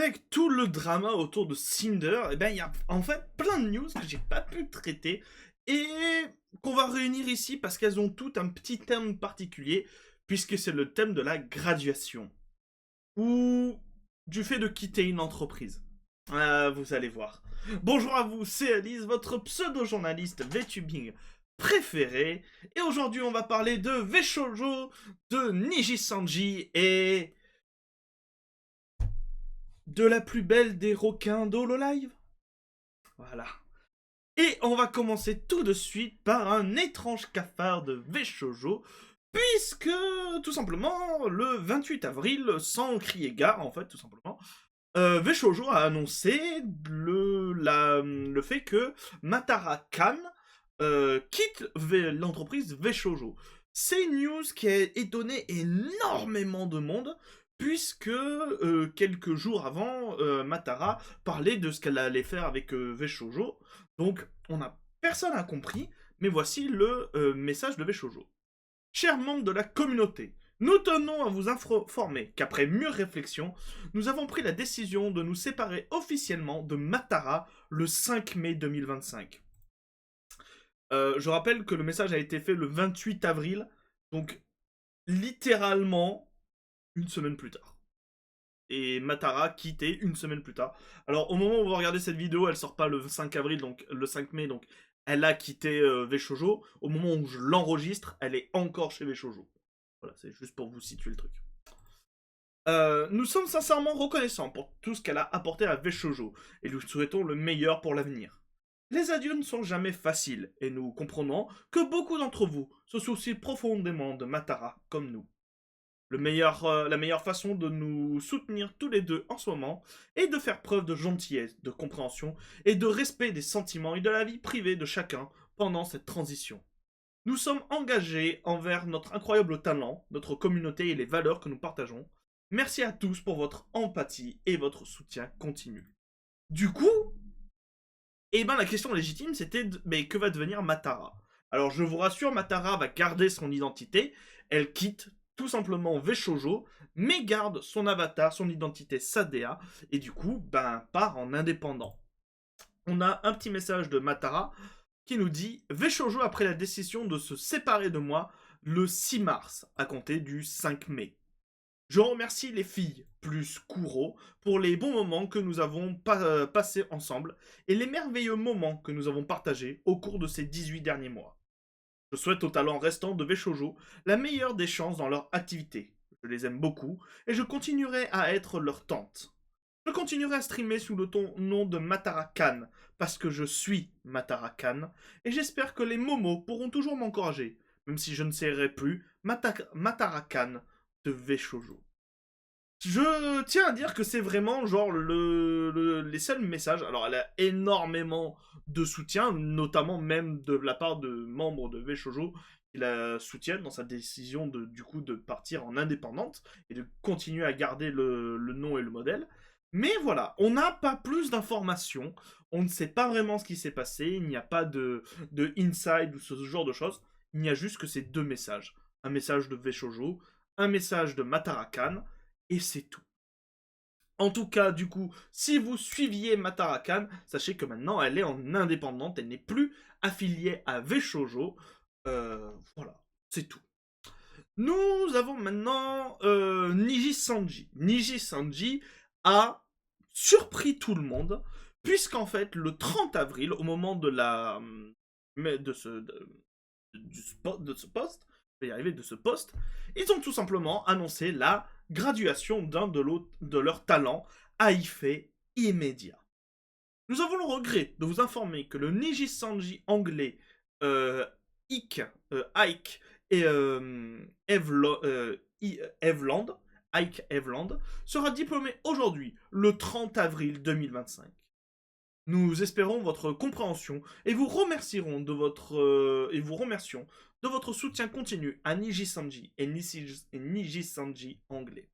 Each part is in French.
avec tout le drama autour de Cinder, eh ben, il y a en fait plein de news que j'ai pas pu traiter et qu'on va réunir ici parce qu'elles ont toutes un petit thème particulier, puisque c'est le thème de la graduation ou du fait de quitter une entreprise. Vous allez voir. Bonjour à vous, c'est Alice, votre pseudo-journaliste VTubing préféré, et aujourd'hui on va parler de Veshoujo, de Niji Sanji et de la plus belle des requins d'Hololive. Voilà. Et on va commencer tout de suite par un étrange cafard de Veshoujo, puisque, tout simplement, le 28 avril, sans crier gare, en fait, tout simplement, Veshoujo a annoncé le fait que Matara Khan quitte l'entreprise Veshoujo. C'est une news qui a étonné énormément de monde, puisque quelques jours avant, Matara parlait de ce qu'elle allait faire avec Veshoujo. Donc, personne n'a compris, mais voici le message de Veshoujo. Chers membres de la communauté, nous tenons à vous informer qu'après mûre réflexion, nous avons pris la décision de nous séparer officiellement de Matara le 5 mai 2025. Je rappelle que le message a été fait le 28 avril, donc littéralement une semaine plus tard. Et Matara quittait une semaine plus tard. Alors au moment où vous regardez cette vidéo, elle sort pas le 5 avril, donc le 5 mai, donc elle a quitté Veshoujo. Au moment où je l'enregistre, elle est encore chez Veshoujo. Voilà, c'est juste pour vous situer le truc. Nous sommes sincèrement reconnaissants pour tout ce qu'elle a apporté à Veshoujo, et nous souhaitons le meilleur pour l'avenir. Les adieux ne sont jamais faciles, et nous comprenons que beaucoup d'entre vous se soucient profondément de Matara, comme nous. La meilleure façon de nous soutenir tous les deux en ce moment est de faire preuve de gentillesse, de compréhension et de respect des sentiments et de la vie privée de chacun pendant cette transition. Nous sommes engagés envers notre incroyable talent, notre communauté et les valeurs que nous partageons. Merci à tous pour votre empathie et votre soutien continu. Du coup, la question légitime c'était mais que va devenir Matara? Alors je vous rassure, Matara va garder son identité, elle quitte tout simplement Veshoujo, mais garde son avatar, son identité Sadea, et du coup, part en indépendant. On a un petit message de Matara qui nous dit « Veshoujo a pris la décision de se séparer de moi le 6 mars, à compter du 5 mai. Je remercie les filles, plus Kuro, pour les bons moments que nous avons passés ensemble et les merveilleux moments que nous avons partagés au cours de ces 18 derniers mois. Je souhaite aux talents restants de Veshoujo la meilleure des chances dans leur activité. Je les aime beaucoup et je continuerai à être leur tante. Je continuerai à streamer sous le nom de Matara Khan parce que je suis Matara Khan et j'espère que les momos pourront toujours m'encourager, même si je ne serai plus Matara Khan de Veshoujo. Je tiens à dire que c'est vraiment genre les seuls messages. Alors elle a énormément de soutien, notamment même de la part de membres de Veshoujo qui la soutiennent dans sa décision de partir en indépendante et de continuer à garder le nom et le modèle. Mais voilà, on n'a pas plus d'informations, on ne sait pas vraiment ce qui s'est passé, il n'y a pas de inside ou ce genre de choses, il n'y a juste que ces deux messages. Un message de Veshoujo, un message de Matara Khan, et c'est tout. En tout cas, du coup, si vous suiviez Matara Khan, sachez que maintenant elle est en indépendante, elle n'est plus affiliée à Veshoujo. Voilà, c'est tout. Nous avons maintenant Niji Sanji. Niji Sanji a surpris tout le monde, puisqu'en fait, le 30 avril, au moment de ce poste, je vais y arriver, de ce poste, ils ont tout simplement annoncé la graduation d'un de leurs talents à effet immédiat. Nous avons le regret de vous informer que le Niji Sanji anglais Ike et Ike Eveland sera diplômé aujourd'hui, le 30 avril 2025. Nous espérons votre compréhension et vous remercions de votre soutien continu à Niji Sanji et Niji Sanji anglais.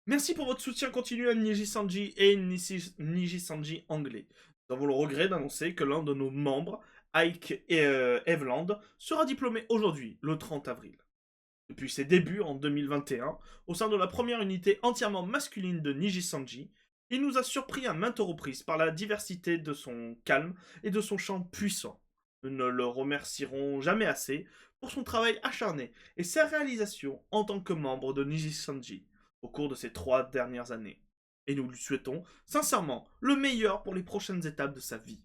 Merci pour votre soutien continu à Niji Sanji et Niji Sanji anglais. Nous avons le regret d'annoncer que l'un de nos membres, Ike Eveland, sera diplômé aujourd'hui, le 30 avril. depuis ses débuts en 2021, au sein de la première unité entièrement masculine de Nijisanji. Il nous a surpris à maintes reprises par la diversité de son calme et de son chant puissant. Nous ne le remercierons jamais assez pour son travail acharné et sa réalisation en tant que membre de Nijisanji au cours de ces 3 dernières années. Et nous lui souhaitons sincèrement le meilleur pour les prochaines étapes de sa vie.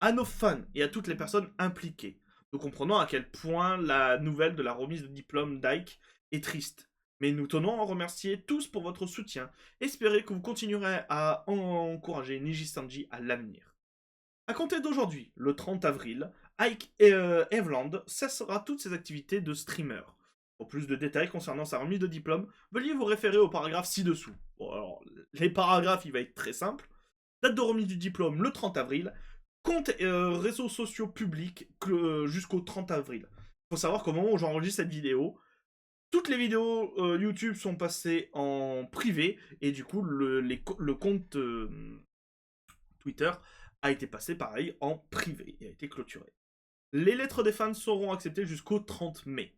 À nos fans et à toutes les personnes impliquées, nous comprenons à quel point la nouvelle de la remise de diplôme d'Ike est triste. Mais nous tenons à remercier tous pour votre soutien et espérer que vous continuerez à encourager Nijisanji à l'avenir. À compter d'aujourd'hui, le 30 avril, Ike Eveland cessera toutes ses activités de streamer. Pour plus de détails concernant sa remise de diplôme, veuillez vous référer au paragraphe ci-dessous. Bon, alors, les paragraphes, il va être très simple. Date de remise du diplôme, le 30 avril. Compte réseaux sociaux publics jusqu'au 30 avril. Il faut savoir qu'au moment où j'enregistre cette vidéo, toutes les vidéos YouTube sont passées en privé et du coup le compte Twitter a été passé pareil en privé et a été clôturé. Les lettres des fans seront acceptées jusqu'au 30 mai.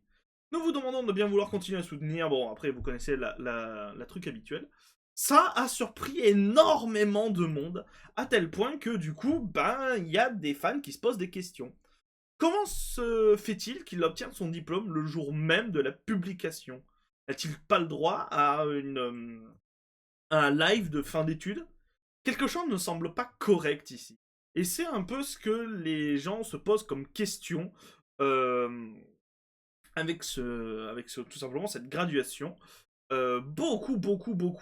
Nous vous demandons de bien vouloir continuer à soutenir. Bon, après, vous connaissez la truc habituelle. Ça a surpris énormément de monde, à tel point que, du coup, ben, il y a des fans qui se posent des questions. Comment se fait-il qu'il obtienne son diplôme le jour même de la publication? N'a-t-il pas le droit à un live de fin d'études? Quelque chose ne semble pas correct ici. Et c'est un peu ce que les gens se posent comme question avec tout simplement cette graduation. Beaucoup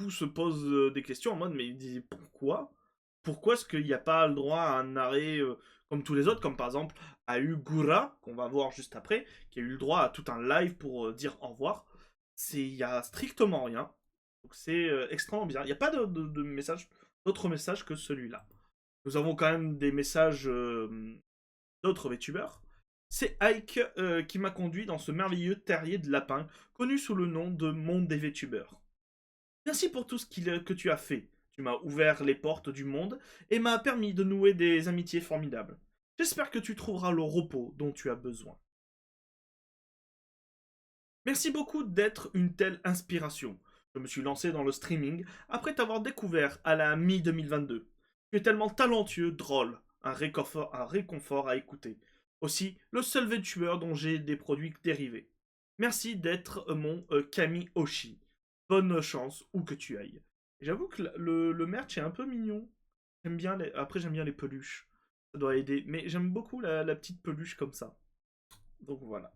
se posent des questions en mode mais ils disent pourquoi? Pourquoi est-ce qu'il n'y a pas le droit à un arrêt comme tous les autres, comme par exemple a eu Gura, qu'on va voir juste après, qui a eu le droit à tout un live pour dire au revoir. Il y a strictement rien. Donc c'est extrêmement bizarre. Il n'y a pas de message, d'autres messages que celui-là. Nous avons quand même des messages d'autres VTubers. C'est Ike qui m'a conduit dans ce merveilleux terrier de lapin, connu sous le nom de Monde des VTubers. Merci pour tout ce que tu as fait. Tu m'as ouvert les portes du monde et m'a permis de nouer des amitiés formidables. J'espère que tu trouveras le repos dont tu as besoin. Merci beaucoup d'être une telle inspiration. Je me suis lancé dans le streaming après t'avoir découvert à la mi-2022. Tu es tellement talentueux, drôle, un réconfort à écouter. Aussi, le seul VTuber dont j'ai des produits dérivés. Merci d'être mon Kami Oshi. Bonne chance où que tu ailles. J'avoue que le merch est un peu mignon. J'aime bien Après, j'aime bien les peluches. Ça doit aider. Mais j'aime beaucoup la petite peluche comme ça. Donc voilà.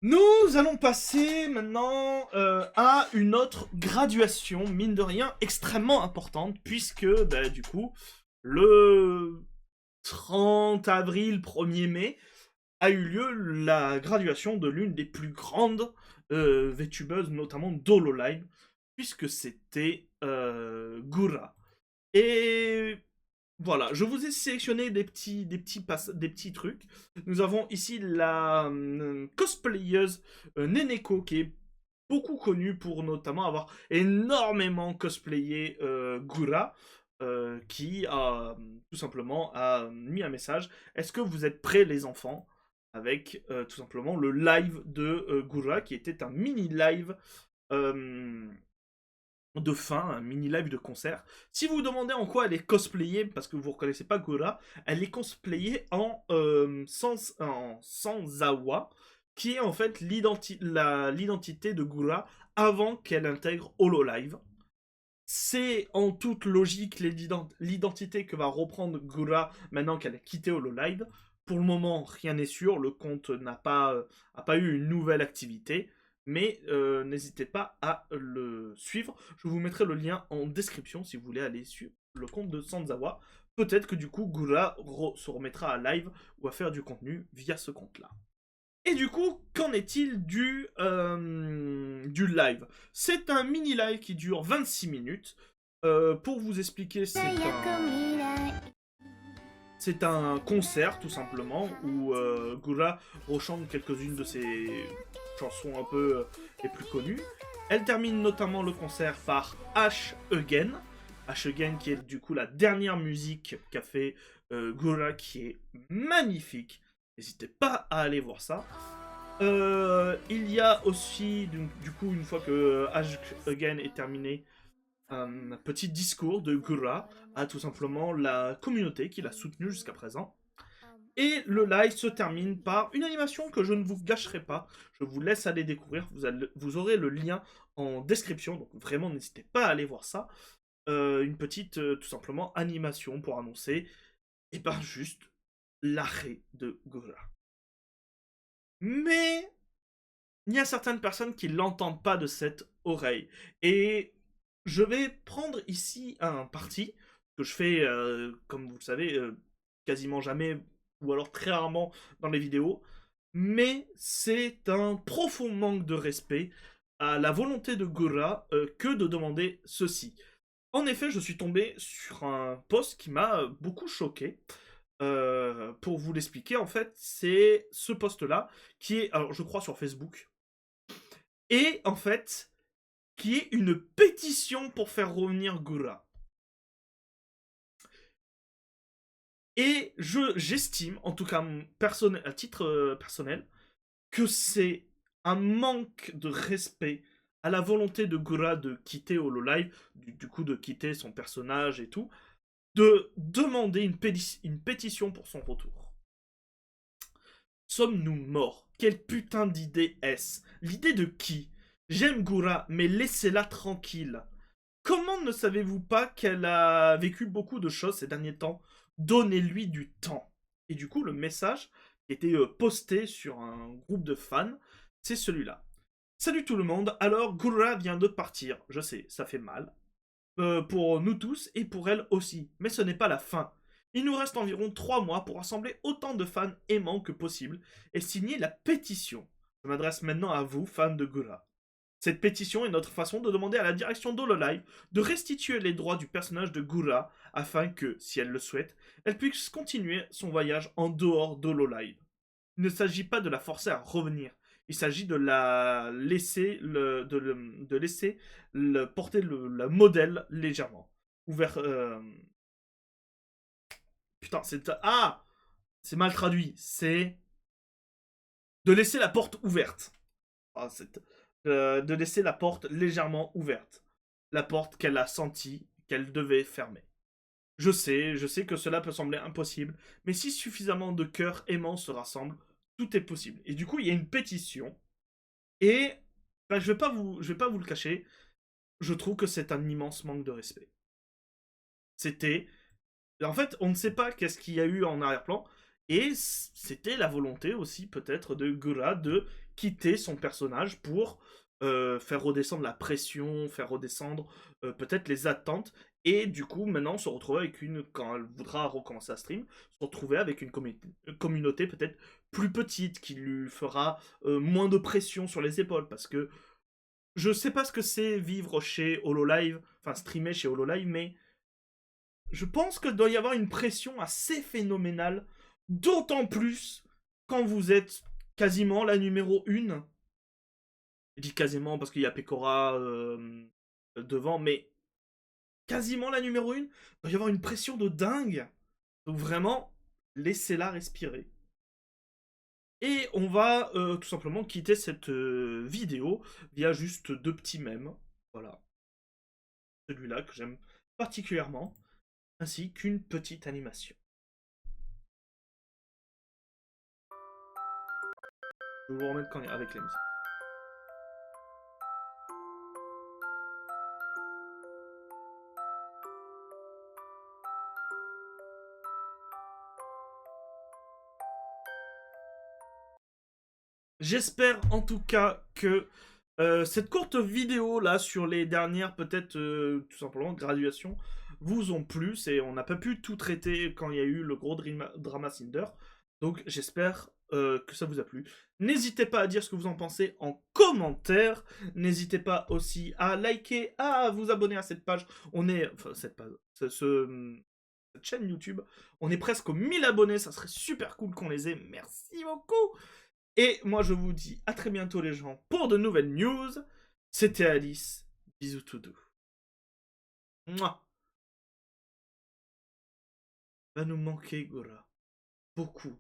Nous allons passer maintenant à une autre graduation, mine de rien, extrêmement importante, puisque, bah, du coup, le 30 avril, 1er mai, a eu lieu la graduation de l'une des plus grandes VTubeuses, notamment d'HoloLive, puisque c'était Gura. Et voilà, je vous ai sélectionné des petits trucs. Nous avons ici la cosplayeuse Neneko, qui est beaucoup connue pour notamment avoir énormément cosplayé Gura, qui a tout simplement a mis un message. Est-ce que vous êtes prêts les enfants? Avec tout simplement le live de Gura, qui était un mini live de fin, un mini live de concert. Si vous vous demandez en quoi elle est cosplayée, parce que vous ne reconnaissez pas Gura, elle est cosplayée en Sanzawa, qui est en fait l'identité de Gura avant qu'elle intègre HoloLive. C'est en toute logique l'identité que va reprendre Gura maintenant qu'elle a quitté HoloLive. Pour le moment, rien n'est sûr, le compte n'a pas eu une nouvelle activité, mais n'hésitez pas à le suivre. Je vous mettrai le lien en description si vous voulez aller suivre le compte de Sanzawa. Peut-être que du coup, Gura se remettra à live ou à faire du contenu via ce compte-là. Et du coup, qu'en est-il du live? C'est un mini-live qui dure 26 minutes. Pour vous expliquer, c'est un concert, tout simplement, où Gura rechante quelques-unes de ses chansons un peu les plus connues. Elle termine notamment le concert par H Again. H Again qui est du coup la dernière musique qu'a fait Gura, qui est magnifique. N'hésitez pas à aller voir ça. Il y a aussi, du coup, une fois que Ask Again est terminé, un petit discours de Gura à tout simplement la communauté qui l'a soutenu jusqu'à présent. Et le live se termine par une animation que je ne vous gâcherai pas. Je vous laisse aller découvrir. Vous aurez le lien en description. Donc vraiment, n'hésitez pas à aller voir ça. Une petite, tout simplement, animation pour annoncer, et ben juste, l'arrêt de Gura. Mais il y a certaines personnes qui l'entendent pas de cette oreille. Et je vais prendre ici un parti que je fais, comme vous le savez, quasiment jamais, ou alors très rarement dans les vidéos. Mais c'est un profond manque de respect à la volonté de Gura que de demander ceci. En effet, je suis tombé sur un post qui m'a beaucoup choqué. Pour vous l'expliquer, en fait, c'est ce post-là qui est, alors je crois sur Facebook, et en fait, qui est une pétition pour faire revenir Gura. Et j'estime, en tout cas à titre personnel, que c'est un manque de respect à la volonté de Gura de quitter Hololive, du coup de quitter son personnage et tout, de demander une pétition pour son retour. Sommes-nous morts? Quelle putain d'idée est-ce? L'idée de qui? J'aime Gura, mais laissez-la tranquille. Comment ne savez-vous pas qu'elle a vécu beaucoup de choses ces derniers temps? Donnez-lui du temps. Et du coup, le message qui était posté sur un groupe de fans, c'est celui-là. Salut tout le monde, alors Gura vient de partir. Je sais, ça fait mal. Pour nous tous et pour elle aussi. Mais ce n'est pas la fin. Il nous reste environ 3 mois pour rassembler autant de fans aimants que possible et signer la pétition. Je m'adresse maintenant à vous, fans de Gura. Cette pétition est notre façon de demander à la direction d'Hololive de restituer les droits du personnage de Gura afin que, si elle le souhaite, elle puisse continuer son voyage en dehors d'Hololive. Il ne s'agit pas de la forcer à revenir. Il s'agit de la laisser, de laisser porter le modèle légèrement. Ouvert. Putain, c'est. Ah! C'est mal traduit. C'est. De laisser la porte ouverte. Ah, de laisser la porte légèrement ouverte. La porte qu'elle a sentie qu'elle devait fermer. Je sais que cela peut sembler impossible, mais si suffisamment de cœurs aimants se rassemblent, tout est possible. Et du coup, il y a une pétition. Et bah, je vais pas vous le cacher, je trouve que c'est un immense manque de respect. C'était, en fait, on ne sait pas qu'est-ce qu'il y a eu en arrière-plan, et c'était la volonté aussi peut-être de Gura de quitter son personnage pour faire redescendre la pression, faire redescendre peut-être les attentes, et du coup maintenant se retrouver avec quand elle voudra recommencer à stream, se retrouver avec une communauté peut-être plus petite qui lui fera moins de pression sur les épaules, parce que je sais pas ce que c'est vivre chez Hololive, enfin streamer chez Hololive, mais je pense qu'il doit y avoir une pression assez phénoménale, d'autant plus quand vous êtes quasiment la numéro 1. Je dis quasiment parce qu'il y a Pekora devant, mais quasiment la numéro 1. Il doit y avoir une pression de dingue. Donc vraiment, laissez-la respirer. Et on va tout simplement quitter cette vidéo via juste 2 petits mèmes. Voilà. Celui-là que j'aime particulièrement, ainsi qu'une petite animation. Je vais vous remettre avec la musique. J'espère en tout cas que cette courte vidéo là sur les dernières peut-être tout simplement graduations vous ont plu. On n'a pas pu tout traiter quand il y a eu le gros drama Cinder. Donc j'espère que ça vous a plu. N'hésitez pas à dire ce que vous en pensez en commentaire. N'hésitez pas aussi à liker, à vous abonner à cette page. On est... Enfin cette page... cette chaîne YouTube. On est presque aux 1000 abonnés. Ça serait super cool qu'on les ait. Merci beaucoup. Et moi, je vous dis à très bientôt, les gens, pour de nouvelles news. C'était Alice. Bisous tout doux. Mouah. Va nous manquer, Gora. Beaucoup.